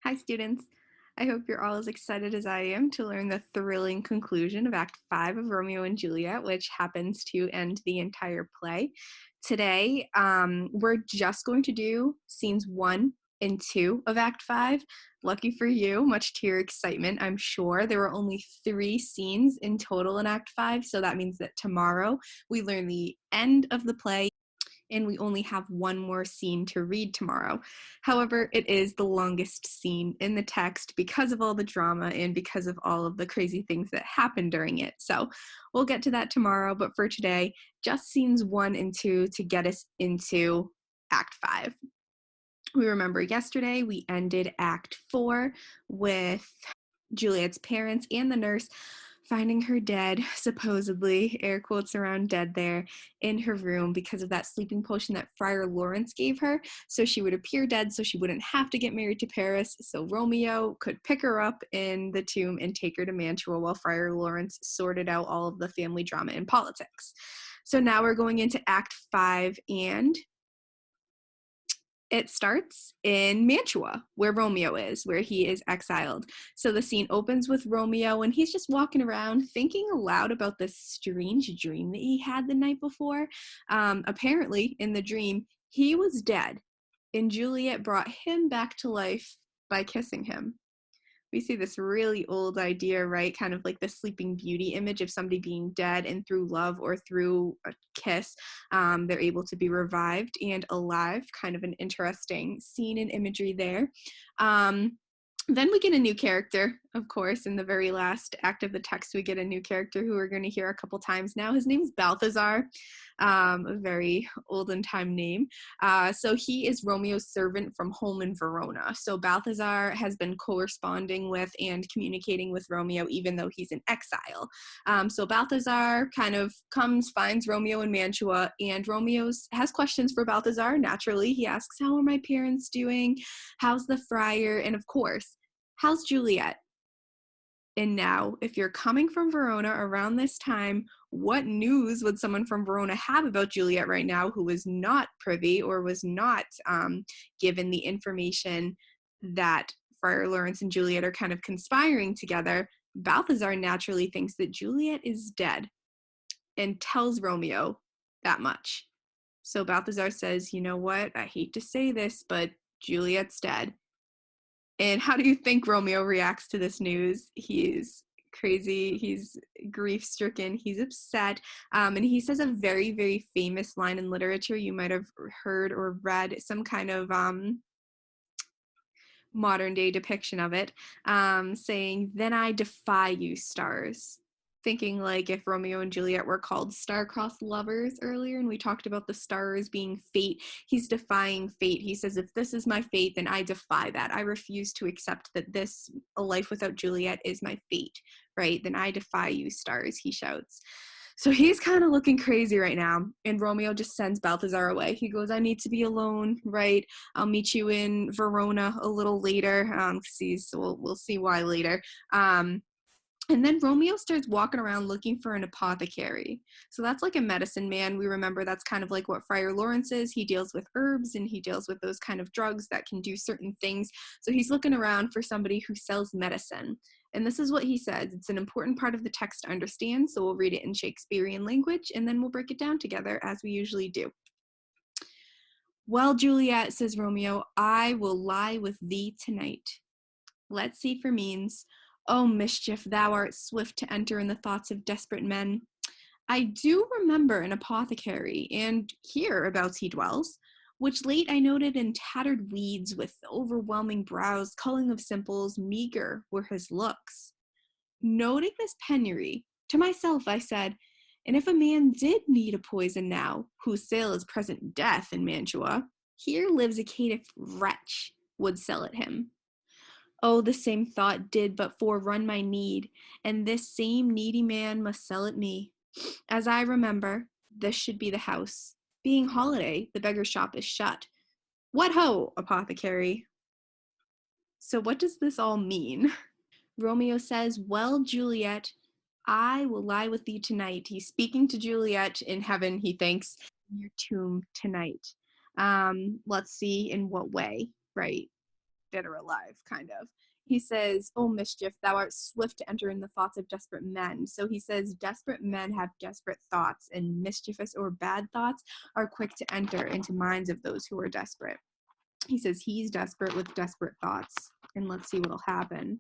Hi students! I hope you're all as excited as I am to learn the thrilling conclusion of Act 5 of Romeo and Juliet, which happens to end the entire play. Today, we're just going to do scenes 1 and 2 of Act 5. Lucky for you, much to your excitement, I'm sure. There were only 3 scenes in total in Act 5, so that means that tomorrow we learn the end of the play and we only have one more scene to read tomorrow. However, it is the longest scene in the text because of all the drama and because of all of the crazy things that happen during it. So we'll get to that tomorrow, but for today, just scenes 1 and 2 to get us into Act 5. We remember yesterday we ended Act 4 with Juliet's parents and the nurse finding her dead, supposedly, air quotes around dead there, in her room because of that sleeping potion that Friar Lawrence gave her, so she would appear dead so she wouldn't have to get married to Paris, so Romeo could pick her up in the tomb and take her to Mantua while Friar Lawrence sorted out all of the family drama and politics. So now we're going into Act 5, and it starts in Mantua, where Romeo is, where he is exiled. So the scene opens with Romeo, and he's just walking around thinking aloud about this strange dream that he had the night before. Apparently, in the dream, he was dead, and Juliet brought him back to life by kissing him. We see this really old idea, right? Kind of like the Sleeping Beauty image of somebody being dead, and through love or through a kiss, they're able to be revived and alive. Kind of an interesting scene and imagery there. Then we get a new character, of course. In the very last act of the text, we get a new character who we're going to hear a couple times now. His name's Balthazar, a very olden time name. So he is Romeo's servant from home in Verona. So Balthazar has been corresponding with and communicating with Romeo even though he's in exile. So Balthazar kind of comes, finds Romeo in Mantua, and Romeo has questions for Balthazar. Naturally, he asks, how are my parents doing? How's the friar? And of course, how's Juliet? And now, if you're coming from Verona around this time, what news would someone from Verona have about Juliet right now who was not privy or was not given the information that Friar Lawrence and Juliet are kind of conspiring together? Balthazar naturally thinks that Juliet is dead and tells Romeo that much. So Balthazar says, you know what, I hate to say this, but Juliet's dead. And how do you think Romeo reacts to this news? He's crazy, he's grief-stricken, he's upset, and he says a very, very famous line in literature. You might have heard or read some kind of modern-day depiction of it, saying, then I defy you, stars. Thinking like if Romeo and Juliet were called star-crossed lovers earlier, and we talked about the stars being fate, he's defying fate. He says, if this is my fate, then I defy that. I refuse to accept that a life without Juliet is my fate, right? Then I defy you, stars, he shouts. So he's kind of looking crazy right now, and Romeo just sends Balthazar away. He goes, I need to be alone, right? I'll meet you in Verona a little later. We'll see why later. And then Romeo starts walking around looking for an apothecary. So that's like a medicine man. We remember that's kind of like what Friar Lawrence is. He deals with herbs and he deals with those kind of drugs that can do certain things. So he's looking around for somebody who sells medicine. And this is what he says. It's an important part of the text to understand, so we'll read it in Shakespearean language and then we'll break it down together as we usually do. Well, Juliet, says Romeo, I will lie with thee tonight. Let's see for means. O mischief, thou art swift to enter in the thoughts of desperate men. I do remember an apothecary, and hereabouts he dwells, which late I noted in tattered weeds, with overwhelming brows, culling of simples, meager were his looks. Noting this penury, to myself I said, and if a man did need a poison now, whose sale is present death in Mantua, here lives a caitiff wretch would sell it him. Oh, the same thought did but forerun my need, and this same needy man must sell it me. As I remember, this should be the house. Being holiday, the beggar's shop is shut. What ho, apothecary? So what does this all mean? Romeo says, well, Juliet, I will lie with thee tonight. He's speaking to Juliet in heaven, he thinks, in your tomb tonight. Let's see in what way, right? dead or alive, kind of. He says, "Oh, mischief, thou art swift to enter in the thoughts of desperate men." So he says desperate men have desperate thoughts, and mischievous or bad thoughts are quick to enter into minds of those who are desperate. He says he's desperate with desperate thoughts, and let's see what'll happen.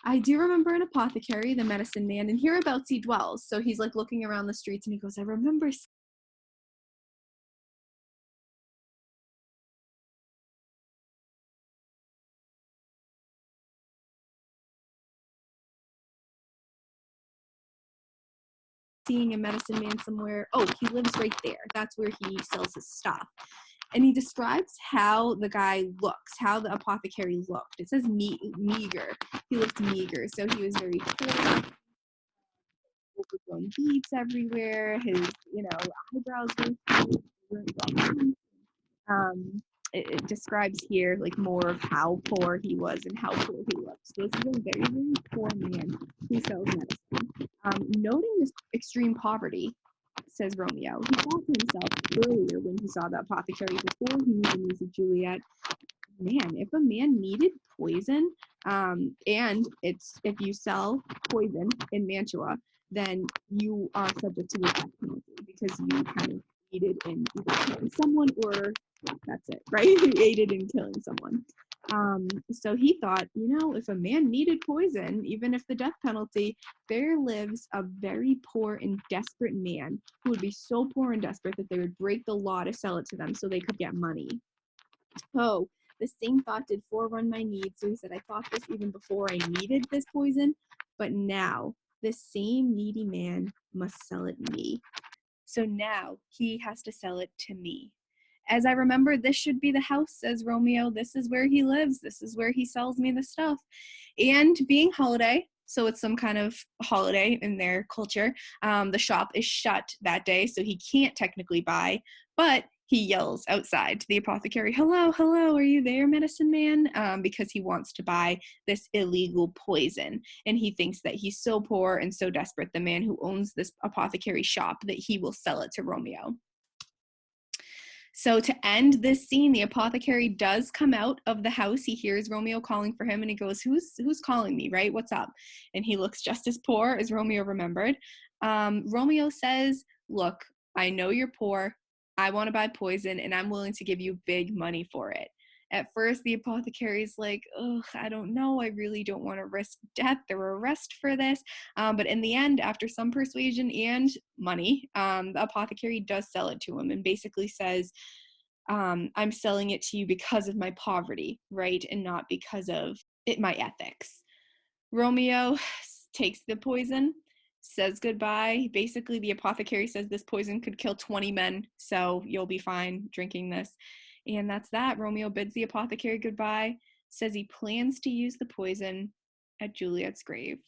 I do remember an apothecary, the medicine man, and hereabouts he dwells. So he's like looking around the streets and he goes, "I remember seeing a medicine man somewhere. Oh, he lives right there. That's where he sells his stuff." And he describes how the guy looks, how the apothecary looked. It says meager. He looked meager, so he was very poor. Overgrown beads everywhere. His, eyebrows were well. Um, it describes here like more of how poor he was and how poor he looked. So this is a very, very poor man who sells medicine. Noting this extreme poverty, says Romeo, he thought to himself earlier when he saw the apothecary before he knew the news of Juliet, man, if a man needed poison, and it's if you sell poison in Mantua, then you are subject to the death penalty because you kind of aided in either killing someone or that's it, right? You aided in killing someone. So he thought, if a man needed poison, even if the death penalty, there lives a very poor and desperate man who would be so poor and desperate that they would break the law to sell it to them so they could get money. Oh, the same thought did forerun my need. So he said, I thought this even before I needed this poison, but now this same needy man must sell it me. So now he has to sell it to me. As I remember, this should be the house, says Romeo. This is where he lives. This is where he sells me the stuff. And being holiday, so it's some kind of holiday in their culture, the shop is shut that day, so he can't technically buy, but he yells outside to the apothecary, "Hello, hello, are you there, medicine man?" Because he wants to buy this illegal poison. And he thinks that he's so poor and so desperate, the man who owns this apothecary shop, that he will sell it to Romeo. So to end this scene, the apothecary does come out of the house. He hears Romeo calling for him and he goes, who's calling me, right? What's up? And he looks just as poor as Romeo remembered. Romeo says, "Look, I know you're poor. I want to buy poison and I'm willing to give you big money for it." At first, the apothecary's like, "Ugh, I don't know. I really don't want to risk death or arrest for this." But in the end, after some persuasion and money, the apothecary does sell it to him and basically says, "I'm selling it to you because of my poverty, right? And not because of my ethics." Romeo takes the poison, says goodbye. Basically, the apothecary says this poison could kill 20 men, so you'll be fine drinking this. And that's that. Romeo bids the apothecary goodbye, says he plans to use the poison at Juliet's grave.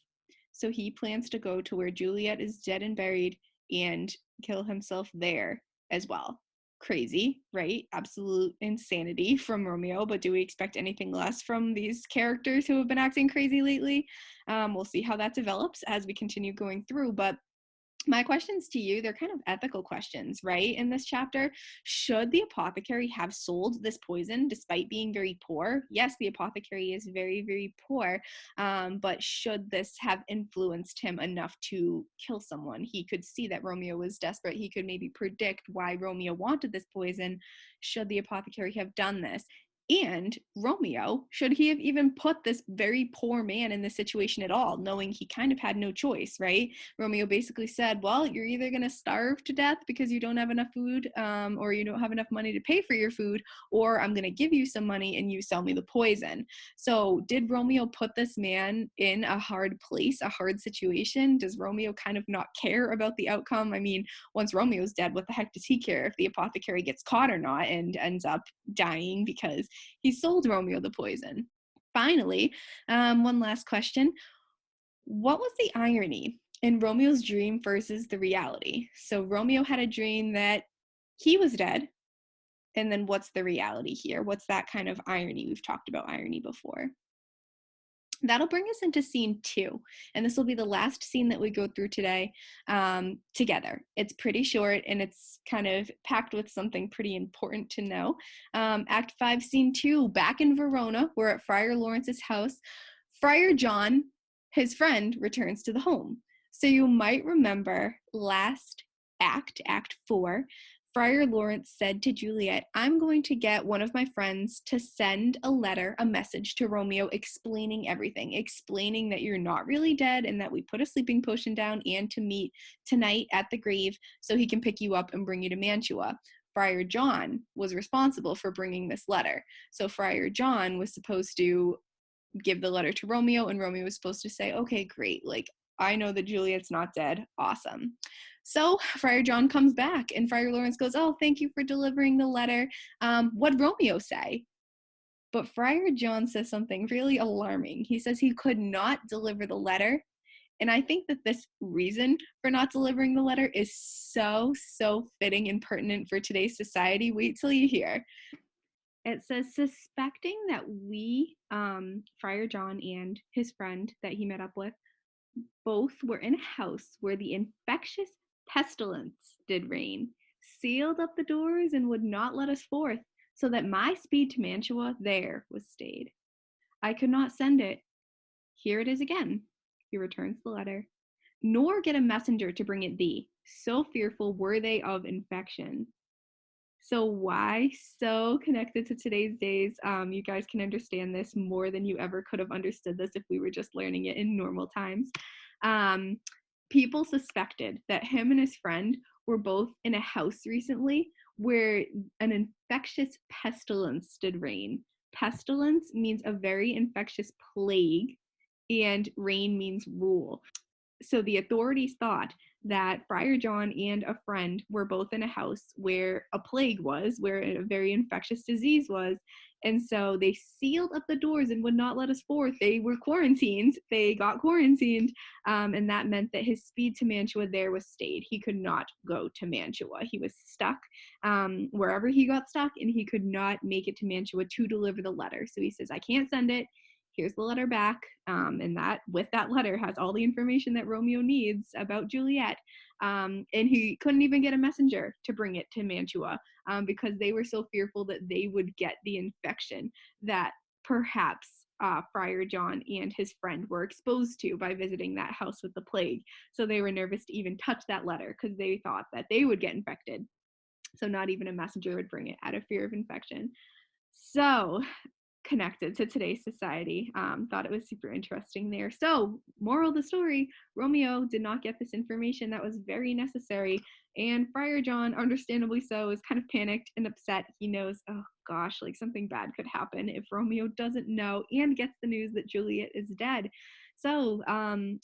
So he plans to go to where Juliet is dead and buried and kill himself there as well. Crazy, right? Absolute insanity from Romeo, but do we expect anything less from these characters who have been acting crazy lately? We'll see how that develops as we continue going through, but my questions to you, they're kind of ethical questions, right? In this chapter, should the apothecary have sold this poison despite being very poor? Yes, the apothecary is very, very poor, but should this have influenced him enough to kill someone? He could see that Romeo was desperate. He could maybe predict why Romeo wanted this poison. Should the apothecary have done this? And Romeo, should he have even put this very poor man in this situation at all, knowing he kind of had no choice, right? Romeo basically said, well, you're either going to starve to death because you don't have enough food, or you don't have enough money to pay for your food, or I'm going to give you some money and you sell me the poison. So did Romeo put this man in a hard place, a hard situation? Does Romeo kind of not care about the outcome? I mean, once Romeo's dead, what the heck does he care if the apothecary gets caught or not and ends up dying because he sold Romeo the poison? Finally, one last question. What was the irony in Romeo's dream versus the reality? So Romeo had a dream that he was dead, and then what's the reality here? What's that kind of irony? We've talked about irony before. That'll bring us into scene 2, and this will be the last scene that we go through today together. It's pretty short, and it's kind of packed with something pretty important to know. Act 5, Scene 2, back in Verona, we're at Friar Lawrence's house. Friar John, his friend, returns to the home. So you might remember last act, Act 4, Friar Lawrence said to Juliet, I'm going to get one of my friends to send a letter, a message to Romeo explaining everything, explaining that you're not really dead and that we put a sleeping potion down, and to meet tonight at the grave so he can pick you up and bring you to Mantua. Friar John was responsible for bringing this letter. So Friar John was supposed to give the letter to Romeo, and Romeo was supposed to say, okay, great, like, I know that Juliet's not dead. Awesome. So Friar John comes back, and Friar Lawrence goes, oh, thank you for delivering the letter. What'd Romeo say? But Friar John says something really alarming. He says he could not deliver the letter. And I think that this reason for not delivering the letter is so fitting and pertinent for today's society. Wait till you hear. It says, suspecting that we, Friar John and his friend that he met up with, both were in a house where the infectious pestilence did reign, sealed up the doors and would not let us forth, so that my speed to Mantua there was stayed. I could not send it. Here it is again. He returns the letter. Nor get a messenger to bring it thee. So fearful were they of infection. So why so connected to today's days? You guys can understand this more than you ever could have understood this if we were just learning it in normal times. People suspected that him and his friend were both in a house recently where an infectious pestilence did reign. Pestilence means a very infectious plague, and reign means rule. So the authorities thought that Friar John and a friend were both in a house where a plague was, where a very infectious disease was. And so they sealed up the doors and would not let us forth. They were quarantined. They got quarantined. And that meant that his speed to Mantua there was stayed. He could not go to Mantua. He was stuck wherever he got stuck, and he could not make it to Mantua to deliver the letter. So he says, I can't send it. Here's the letter back, and that with that letter has all the information that Romeo needs about Juliet, and he couldn't even get a messenger to bring it to Mantua because they were so fearful that they would get the infection that perhaps Friar John and his friend were exposed to by visiting that house with the plague. So they were nervous to even touch that letter because they thought that they would get infected. So not even a messenger would bring it out of fear of infection. So connected to today's society. Thought it was super interesting there. So, moral of the story, Romeo did not get this information that was very necessary, and Friar John, understandably so, is kind of panicked and upset. He knows, oh gosh, like something bad could happen if Romeo doesn't know and gets the news that Juliet is dead. So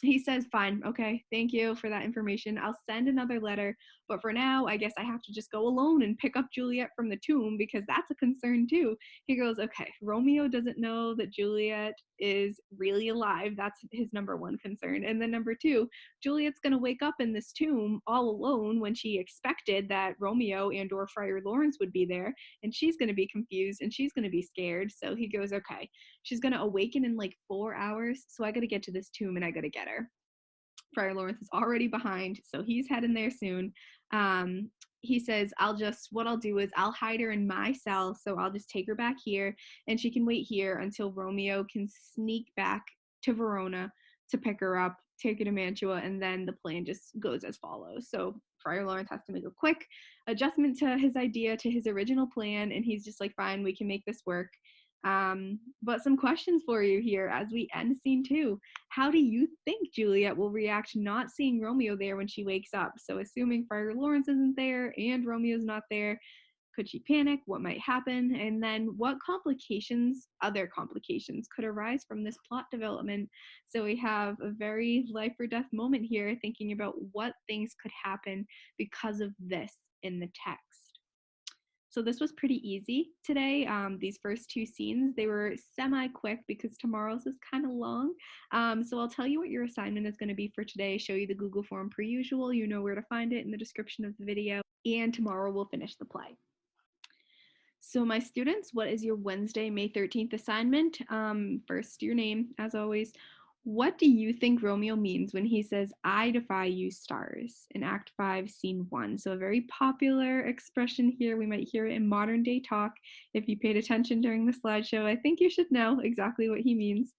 he says, fine, okay, thank you for that information. I'll send another letter, but for now, I guess I have to just go alone and pick up Juliet from the tomb because that's a concern too. He goes, okay, Romeo doesn't know that Juliet is really alive. That's his number one concern. And then number two, Juliet's going to wake up in this tomb all alone when she expected that Romeo and or Friar Lawrence would be there, and she's going to be confused and she's going to be scared. So he goes, okay, she's going to awaken in like 4 hours, so I got to get to this tomb and I got to get her. Friar Lawrence is already behind, so he's heading there soon. He says, what I'll do is I'll hide her in my cell, so I'll just take her back here, and she can wait here until Romeo can sneak back to Verona to pick her up, take her to Mantua, and then the plan just goes as follows. So Friar Lawrence has to make a quick adjustment to his idea, to his original plan, and he's just like, fine, we can make this work. But some questions for you here as we end scene 2. How do you think Juliet will react not seeing Romeo there when she wakes up? So assuming Friar Lawrence isn't there and Romeo's not there, could she panic? What might happen? And then what other complications could arise from this plot development? So we have a very life or death moment here, thinking about what things could happen because of this in the text. So this was pretty easy today. These first 2 scenes, they were semi-quick because tomorrow's is kind of long. So I'll tell you what your assignment is going to be for today, show you the Google form per usual. You know where to find it in the description of the video. And tomorrow we'll finish the play. So my students, what is your Wednesday, May 13th assignment? First, your name, as always. What do you think Romeo means when he says, I defy you stars in Act 5, Scene 1? So a very popular expression here. We might hear it in modern day talk. If you paid attention during the slideshow, I think you should know exactly what he means.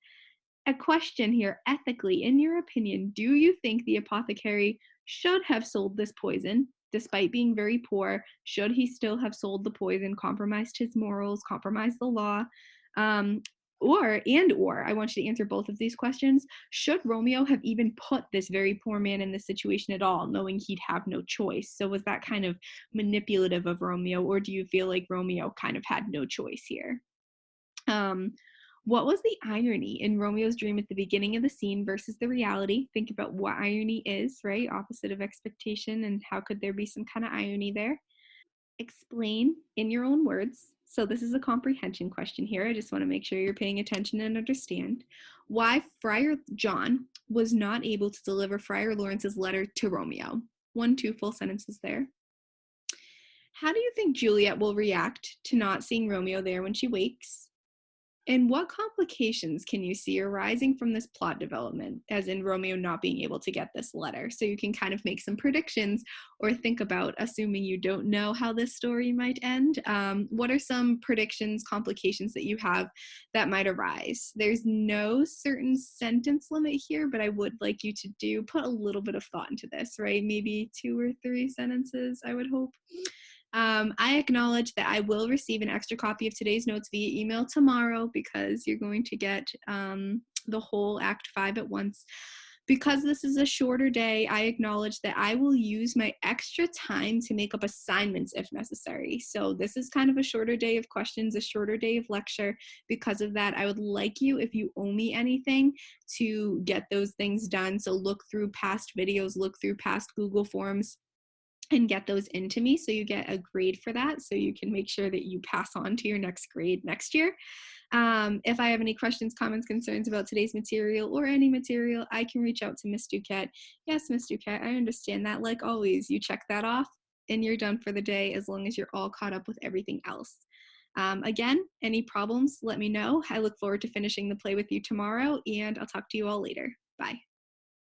A question here, ethically, in your opinion, do you think the apothecary should have sold this poison despite being very poor? Should he still have sold the poison, compromised his morals, compromised the law? Um, or I want you to answer both of these questions. Should Romeo have even put this very poor man in this situation at all, knowing he'd have no choice? So was that kind of manipulative of Romeo, or do you feel like Romeo kind of had no choice here? Um, what was the irony in Romeo's dream at the beginning of the scene versus the reality? Think about what irony is, right? Opposite of expectation, and how could there be some kind of irony there? Explain in your own words. So, this is a comprehension question here. I just want to make sure you're paying attention and understand why Friar John was not able to deliver Friar Lawrence's letter to Romeo. 1, 2 full sentences there. How do you think Juliet will react to not seeing Romeo there when she wakes? And what complications can you see arising from this plot development, as in Romeo not being able to get this letter? So you can kind of make some predictions or think about, assuming you don't know how this story might end. What are some predictions, complications that you have that might arise? There's no certain sentence limit here, but I would like you to put a little bit of thought into this, right? Maybe 2 or 3 sentences, I would hope. I acknowledge that I will receive an extra copy of today's notes via email tomorrow because you're going to get the whole Act 5 at once. Because this is a shorter day, I acknowledge that I will use my extra time to make up assignments if necessary. So this is kind of a shorter day of questions, a shorter day of lecture. Because of that, I would like you, if you owe me anything, to get those things done. So look through past videos, look through past Google Forms, and get those into me so you get a grade for that, so you can make sure that you pass on to your next grade next year. If I have any questions, comments, concerns about today's material or any material, I can reach out to Miss Duquette. Yes, Miss Duquette, I understand that. Like always, you check that off and you're done for the day, as long as you're all caught up with everything else. Again, any problems, let me know. I look forward to finishing the play with you tomorrow, and I'll talk to you all later. Bye.